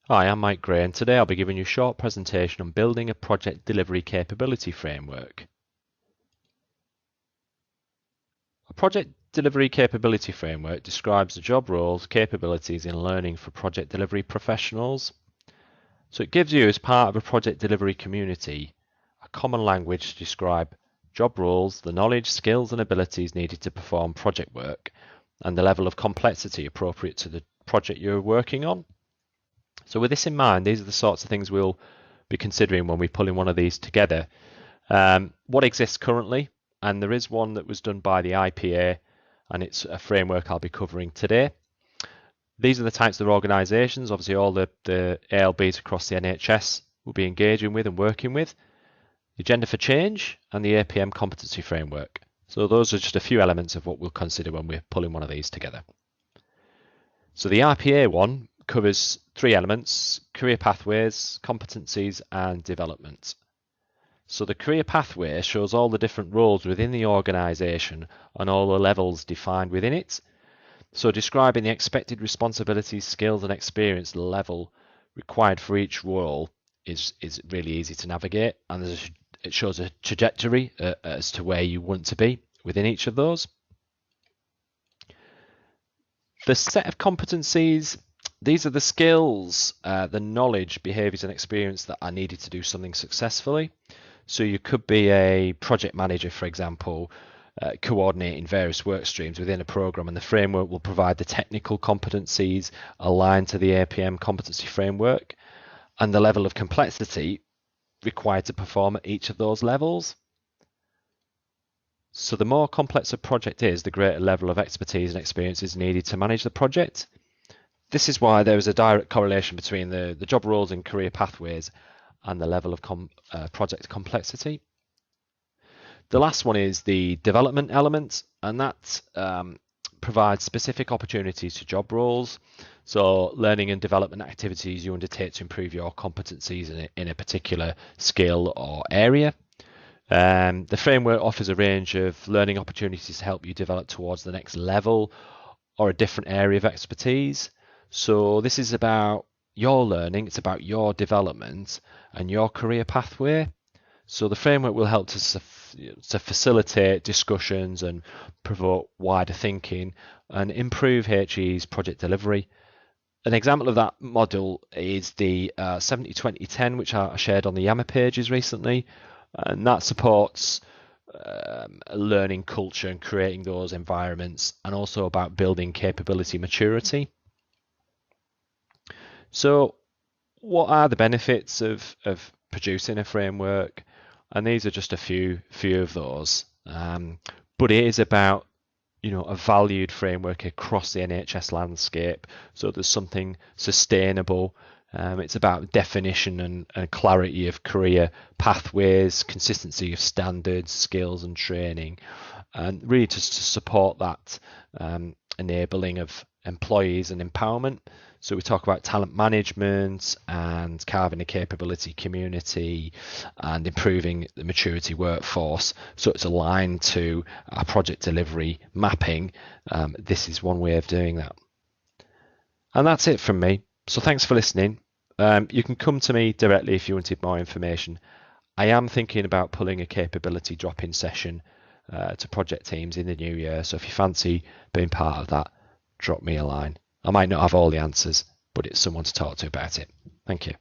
Hi, I'm Mike Gray, and today I'll be giving you a short presentation on building a project delivery capability framework. A project delivery capability framework describes the job roles, capabilities, and learning for project delivery professionals. So it gives you, as part of a project delivery community, a common language to describe job roles, the knowledge, skills, and abilities needed to perform project work, and the level of complexity appropriate to the project you're working on. So with this in mind, these are the sorts of things we'll be considering when we pull in one of these together. What exists currently, and there is one that was done by the IPA, and it's a framework I'll be covering today. These are the types of organisations, obviously all the ALBs across the NHS will be engaging with and working with, the Agenda for Change and the APM Competency Framework. So those are just a few elements of what we'll consider when we're pulling one of these together. So the IPA one covers three elements: career pathways, competencies, and development. So the career pathway shows all the different roles within the organisation and all the levels defined within it. So describing the expected responsibilities, skills, and experience level required for each role is really easy to navigate, and it shows a trajectory as to where you want to be within each of those. The set of competencies, these are the skills, the knowledge, behaviours, and experience that are needed to do something successfully. So you could be a project manager, for example, coordinating various work streams within a program, and the framework will provide the technical competencies aligned to the APM competency framework and the level of complexity required to perform at each of those levels. So the more complex a project is, the greater level of expertise and experience is needed to manage the project. This is why there is a direct correlation between the job roles and career pathways and the level of project complexity. The last one is the development element, and that provides specific opportunities to job roles. So learning and development activities you undertake to improve your competencies in a particular skill or area. The framework offers a range of learning opportunities to help you develop towards the next level or a different area of expertise. So this is about your learning, it's about your development and your career pathway. So the framework will help to facilitate discussions and provoke wider thinking and improve HE's project delivery. An example of that model is the 70-20-10, which I shared on the Yammer pages recently, and that supports a learning culture and creating those environments, and also about building capability maturity. So what are the benefits of producing a framework? And these are just a few of those. But it is about, a valued framework across the NHS landscape. So there's something sustainable. It's about definition and clarity of career pathways, consistency of standards, skills and training, and really just to support that enabling of employees and empowerment. So we talk about talent management and carving a capability community and improving the maturity workforce. So it's aligned to our project delivery mapping. This is one way of doing that. And that's it from me. So thanks for listening. You can come to me directly if you wanted more information. I am thinking about pulling a capability drop-in session to project teams in the new year. So if you fancy being part of that, drop me a line. I might not have all the answers, but it's someone to talk to about it. Thank you.